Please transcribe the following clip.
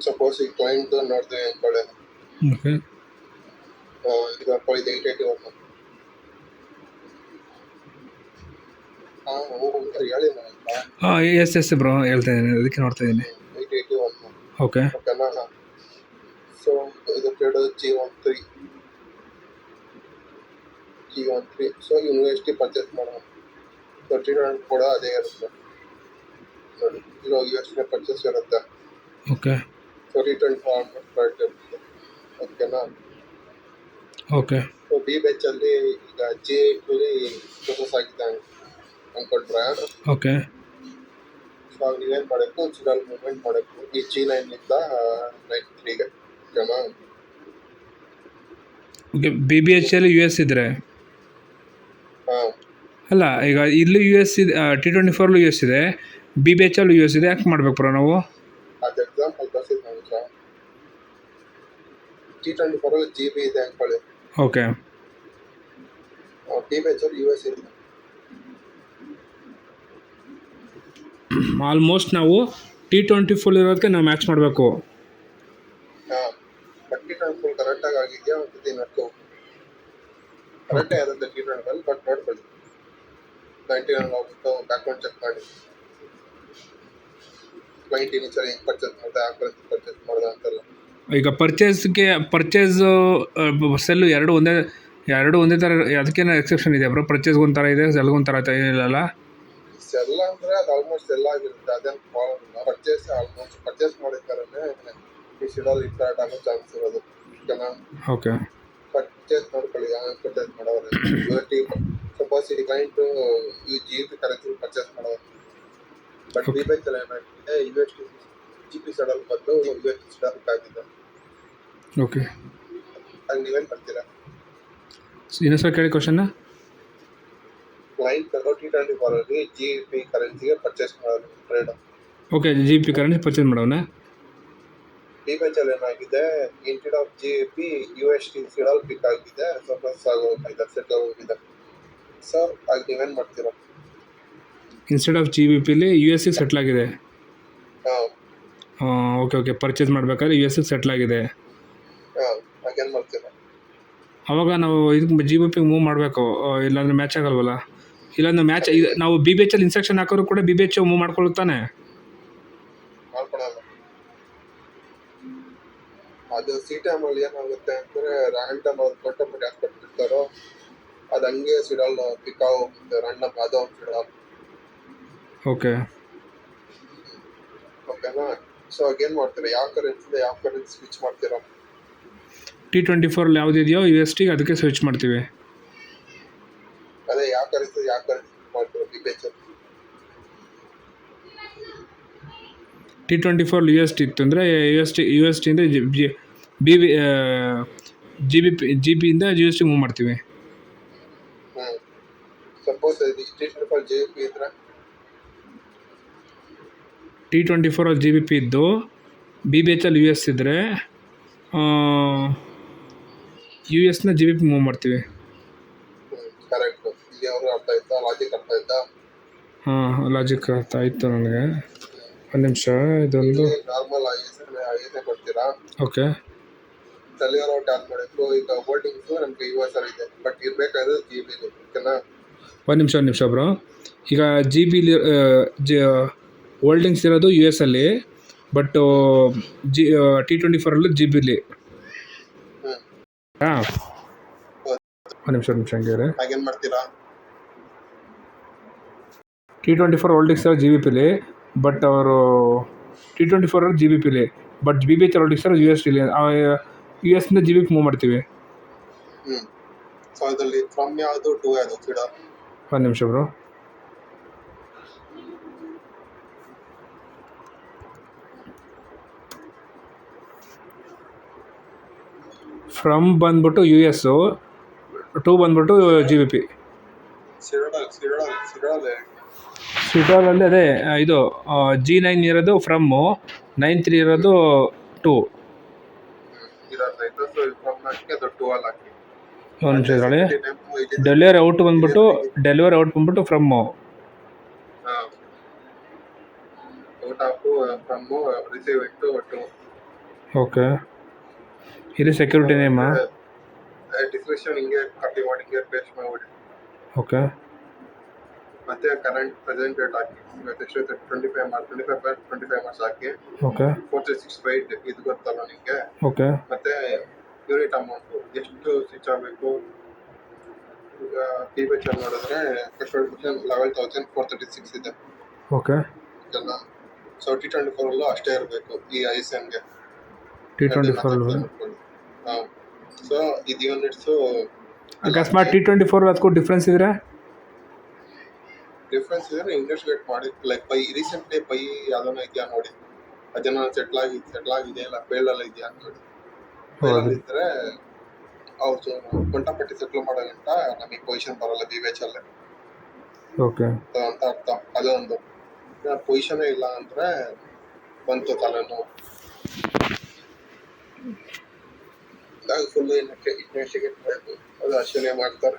Suppose ಈ client ನೋಡ್ತೀವಿ ಅಂದ್ಕೊಳ್ಳಿ. ಓಕೆ. ಇದು ಅನ್ಕೊಳ್ಳಿ 881. ಹೇಳಿ ಹಾಂ ಎಸ್ ಬ್ರೋ ಹೇಳ್ತಾ ಇದ್ದೀನಿ, ಅದಕ್ಕೆ ನೋಡ್ತಾ ಇದ್ದೀನಿ. 881. ಓಕೆ. ಓಕೆನಾ. ಸೊ ಇದು ಕೇಳೋದು G13. ಸೊ ಯೂನಿವರ್ಸಿಟಿ ಪರ್ಚೇಸ್ ಮಾಡೋಣ. ಸೊ ಟ್ರೀಟ್ಮೆಂಟ್ ಕೂಡ ಅದೇ ಇರುತ್ತೆ ನೋಡಿ. ಇದು ಯೂನಿವರ್ಸಿಟಿ ಪರ್ಚೇಸ್ ಇರುತ್ತೆ. Okay. So return form correct ಇರುತ್ತೆ. ಓಕೆನಾ. ಓಕೆ. ಸೊ ಬಿ ಬೆಚ್ಚಲ್ಲಿ ಈಗ G8 ಪ್ರೊಸೆಸ್ ಆಗಿದೆ ಅಂದ್ಕೊಂಡ್ರೆ, ಓಕೆ. ಸೊ ನೀವೇನು ಮಾಡಬೇಕು, ಸಿಡಲ್ ಮೂವ್ಮೆಂಟ್ ಮಾಡಬೇಕು ಈ G9 93ಗೆ. ಓಕೆನಾ. ಓಕೆ. BBH ಅಲ್ಲಿ US ಇದ್ರೆ ಹಾಂ ಅಲ್ಲ, ಈಗ ಇಲ್ಲಿ US ಇದೆ, T24 US ಇದೆ, BBH ಅಲ್ಲೂ US ಇದೆ, ಯಾಕೆ ಮಾಡ್ಬೇಕು ಬ್ರೋ ನಾವು? ಅದು ಎಕ್ಸಾಂಪಲ್ ತೋರಿಸಿದ್ ನಾನು ಸರ್. T24 GB ಇದೆ ಅಂದ್ಕೊಳ್ಳಿ. ಓಕೆ. ಬಿ ಬೆಚ್ಚಲ್ಲಿ US ಇದೆ. ಆಲ್ಮೋಸ್ಟ್ ನಾವು T24 ಇರೋದಕ್ಕೆ ನಾವು ಮ್ಯಾಚ್ ಮಾಡಬೇಕು. ಹಾಂ, ಬಟ್ T24 ಕರೆಕ್ಟಾಗಿ ಆಗಿದೆಯಾ ಒಂದು ನೋಡ್ಕೊ. ಕರೆಕ್ಟಾಗಿ ಇರುತ್ತೆ T24, ಬಟ್ ನೋಡ್ಕೊಳ್ಳಿ 99 ಹೋಗ್ಬಿಟ್ಟು ಬ್ಯಾಕ್ಗ್ರೌಂಡ್ ಚೆಕ್ ಮಾಡಿ. ಕ್ಲೈಂಟ್ ಇನಿಷಿಯಲ್ ಹೆಂಗೆ ಪರ್ಚೇಸ್ ಮಾಡಿದೆ, ಆ ಕರೆನ್ಸಿ ಪರ್ಚೇಸ್ ಮಾಡಿದೆ ಅಂತೆಲ್ಲ. ಈಗ ಪರ್ಚೇಸ್ ಸೆಲ್ಲು ಎರಡು ಒಂದೇ ಥರ, ಅದಕ್ಕೇನೋ ಎಕ್ಸೆಪ್ಷನ್ ಇದೆ ಬ್ರೋ? ಪರ್ಚೇಸ್ಗೆ ಒಂಥರ ಇದೆ, ಸೆಲ್ಗೊಂಥರ ಇಲ್ಲಲ್ಲ? ಎಲ್ಲ ಅಂದರೆ ಅದು ಆಲ್ಮೋಸ್ಟ್ ಎಲ್ಲ ಆಗಿರುತ್ತೆ, ಅದೇನು ಪ್ರಾಬ್ಲಮ್ ಇಲ್ಲ. ಆಲ್ಮೋಸ್ಟ್ ಪರ್ಚೇಸ್ ಮಾಡಿದ್ದಾರೇ ಈ ಸಿಡಲ್ ಇಂಪ್ಯಾಕ್ಟ್ ಆಗೋ ಚಾನ್ಸ್ ಇರೋದು. ಓಕೆನಾ. ಓಕೆ. ಪರ್ಚೇಸ್ ನೋಡ್ಕೊಳ್ಳಿ, ಪರ್ಚೇಸ್ ಮಾಡೋರು USD. ಸಪೋಸ್ ಈ ಕ್ಲೈಂಟು ಈ GB ಕರೆನ್ಸಿ ಪರ್ಚೇಸ್ ಮಾಡೋರು, ಬಟ್ ಬಿ ಬೆಚ್ಚಲ್ಲಿ ಏನಾಗಿದೆ USD GB ಸಿಡಲ್ ಬಂದು USD ಸಿಡಲ್ ಆಗಿದೆ. ಓಕೆ. ಅದು ನೀವೇನು ಮಾಡ್ತೀರಾ? ಇನ್ನೊಂದು ಸಲ ಕೇಳಿ ಕ್ವಶನ್ನ. ಕ್ಲೈಂಟ್ T24 GB ಕರೆನ್ಸಿಗೆ ಪರ್ಚೇಸ್ ಮಾಡೋದು trade. Okay. GB currency purchase ಮಾಡೋಣ. ಬಿ ಬೆಚ್ಚಲ್ಲಿ ಏನಾಗಿದೆ, ಇನ್ಸ್ಟೆಡ್ ಆಫ್ GB USD ಸಿಡಲ್ ಪಿಕ್ ಆಗಿದೆ, ಸಪೋಸ್ ಆಗೋಗಿದೆ, ಸೆಟ್ ಆಗೋಗಿದೆ. ಸೊ ಆಗ ನೀವೇನು ಮಾಡ್ತೀರಾ? ಇನ್ಸ್ಟೆಡ್ ಆಫ್ GBPಲಿ US ಸೆಟ್ಲ್ ಆಗಿದೆ. ಹಾಂ ಓಕೆ. ಪರ್ಚೇಸ್ ಮಾಡಬೇಕಾದ್ರೆ US ಸೆಟ್ಲ್ ಆಗಿದೆ. ಹಾಂ, ಆಗೇನು ಮಾಡ್ತೀರಾ? ಅವಾಗ ನಾವು ಇದಕ್ಕೆ GBP ಮೂವ್ ಮಾಡಬೇಕು, ಇಲ್ಲಾಂದರೆ ಮ್ಯಾಚ್ ಆಗಲ್ವಲ್ಲ. ಇಲ್ಲಾಂದ್ರೆ ಮ್ಯಾಚ್ ನಾವು BBH ಅಲ್ಲಿ ಇನ್ಸ್ಟ್ರಕ್ಷನ್ ಹಾಕೋರು ಕೂಡ BBH ಮೂವ್ ಮಾಡ್ಕೊಳ್ತಾನೆ. ಮಾಡ್ಕೊಳಲ್ಲ. ಅದು CTM ಅಲ್ಲಿ ಏನಾಗುತ್ತೆ ಅಂದರೆ ರ್ಯಾಂಡಮ್ ಅವ್ರು ಕೊಟ್ಟಬಿಟ್ಟು ಯಾಕೆ ಕೊಟ್ಬಿಡ್ತಾರೋ ಅದು ಹಂಗೆ ಸಿಡಲ್ ಪಿಕ್ ಆಗೋಗುತ್ತೆ, ರ್ಯಾಂಡಮ್ ಯಾವುದೋ ಒಂದು ಸಿಡಲ್. ಓಕೆ. ಓಕೆನಾ. ಸೊ ಆಗೇನು ಮಾಡ್ತೀರಾ, ಯಾವ ಕರೆನ್ಸಿ ಸ್ವಿಚ್ ಮಾಡ್ತೀರಾ? T24 ಯಾವುದಿದೆಯೋ USD ಅದಕ್ಕೆ ಸ್ವಿಚ್ ಮಾಡ್ತೀವಿ. ಅದೇ ಯಾವ ಕರೆನ್ಸಿ ಮಾಡ್ತೀರಾ ಬಿ ಬೆಚ್ಚಲ್ಲಿ? T24 USD ಇತ್ತು ಅಂದರೆ USD GB ಇಂದ USD ಮೂವ್ ಮಾಡ್ತೀವಿ. ಸಪೋಸ್ T24 GB ಇದ್ರೆ T24 GBP ಇದ್ದು BBH ಅಲ್ಲಿ US ಇದ್ದರೆ USನ GBP ಮೂವ್ ಮಾಡ್ತೀವಿ. ಕರೆಕ್ಟ್. ಇಲ್ಲಿ ಅವರು ಅರ್ಥ ಆಯ್ತಾ, ಲಾಜಿಕ್ ಅರ್ಥ ಆಯ್ತಾ? ಹಾಂ, ಲಾಜಿಕ್ ಅರ್ಥ ಆಯಿತು ನನಗೆ. ಒಂದು ನಿಮಿಷ, ಇದೊಂದು ನಾರ್ಮಲ್ ಐಎಸ್ಎ ಕೊಡ್ತೀರಾ. ಓಕೆ. ಸೆಲ್ಯುಲರ್ ಔಟ್ ಆನ್ ಮಾಡಬೇಕು. ಈಗ ಹೋಲ್ಡಿಂಗ್ಸು ನಮಗೆ US ಅಲ್ಲಿ ಇದೆ, ಬಟ್ ಇರಬೇಕಾದ್ರೆ GB ಇದೆ. ಓಕೆನಾ. ಒಂದು ನಿಮಿಷ ಬ್ರೋ. ಈಗ GB ಹೋಲ್ಡಿಂಗ್ಸ್ ಇರೋದು US ಅಲ್ಲಿ, ಬಟ್ T24 ಅಲ್ಲೂ GB ಹಾಂ. ಒಂದು ನಿಮಿಷ ಹಂಗೆ. ಹಾಗೇನು ಮಾಡ್ತೀರಾ? T24 ಹೋಲ್ಡಿಂಗ್ಸ್ GBPಲಿ, ಬಟ್ ಅವರು T24 GBPಲಿ, ಬಟ್ BBH ಹೋಲ್ಡಿಂಗ್ಸ್ USD USನಿಂದ GB ಮೂವ್ ಮಾಡ್ತೀವಿ. ಸೊ ಅದರಲ್ಲಿ ಫ್ರಮ್ ಯಾವುದು ಟು ಯಾವುದು ಸಿಡ? ಒಂದು ನಿಮಿಷ ಬ್ರೋ. ಫ್ರಮ್ ಬಂದ್ಬಿಟ್ಟು US, ಟು ಬಂದ್ಬಿಟ್ಟು GBP. ಸಿಡಲಲ್ಲಿ ಅದೇ ಇದು G9 ಇರೋದು ಫ್ರಮ್ಮು, 93 ಇರೋದು ಟು. ಒಂದು ನಿಮಿಷ ಇದ್ರಲ್ಲಿ ಡೆಲಿವರಿ ಔಟ್ ಬಂದ್ಬಿಟ್ಟು ಫ್ರಮ್ಮು. ಓಕೆ. ಇದು ಸೆಕ್ಯೂರಿಟಿ ನೇಮಾ? ಡಿಸ್ಕ್ರಿಪ್ಷನ್ ಹಿಂಗೆ ಕಾಪಿ ಮಾಡಿ ಹಿಂಗೆ ಪೇಸ್ಟ್ ಮಾಡಿ. ಓಕೆ. ಮತ್ತೆ ಕರೆಂಟ್ ಪ್ರೆಸೆಂಟ್ ಡೇಟ್ ಹಾಕಿ. ಇವತ್ತು ಎಷ್ಟು 25 ಮಾರ್ಚ್ ಹಾಕಿ. ಓಕೆ. 4365 ಇದು ಗೊತ್ತಲ್ಲ ನಿಮಗೆ. ಓಕೆ. ಮತ್ತೆ ಯೂನಿಟ್ ಅಮೌಂಟ್ ಎಷ್ಟು ಸ್ವಿಚ್ ಆಗಬೇಕು. ಈಗ ಟಿ ಚೆಕ್ ಮಾಡಿದ್ರೆ ಫಸ್ಟ್ 11,436 ಇದೆ. ಓಕೆ. ಇದೆಲ್ಲ ಸೊ T24 ಅಲ್ಲೂ ಅಷ್ಟೇ ಇರಬೇಕು ಈ ಐಸನ್ಗೆ. T24 ಹಾಂ. ಸೊ ಇದು ಯೂನಿಟ್ಸು ಅಕಸ್ಮಾತ್ T24 ಅದಕ್ಕೂ ಡಿಫ್ರೆನ್ಸ್ ಇದ್ರೆ ಇನ್ವೆಸ್ಟಿಗೇಟ್ ಮಾಡಿ. ಲೈಕ್ ರೀಸೆಂಟ್ಲಿ ಯಾವ್ದನ್ನ ಇದೆಯಾ ನೋಡಿ, ಅದನ್ನ ಸೆಟ್ಲ್ ಆಗಿದೆ ಇಲ್ಲ ಫೇಲ್ಡ್ ಇದೆಯಾ ಅಂತ ನೋಡಿ. ಫೇಲ್ಡ್ ಇದ್ರೆ ಅವ್ರು ಗಂಟಾಪಟ್ಟಿ ಸೆಟ್ಲ್ ಮಾಡೋ ಗಂಟ ನಮಗೆ ಪೊಸಿಷನ್ ಬರಲ್ಲ BBH ಅಲ್ಲಿ ಓಕೆ ಅಂತ ಅರ್ಥ. ಅದೊಂದು ಪೊಸಿಷನ್ ಇಲ್ಲ ಅಂದ್ರೆ ಬಂತು ತಲೆನೋವು. ಫುಲ್ ಇನ್ವೆಸ್ಟಿಗೇಟ್ ಮಾಡಬೇಕು, ಅದು ಅಷ್ಟೇ ಮಾಡ್ತಾರೆ.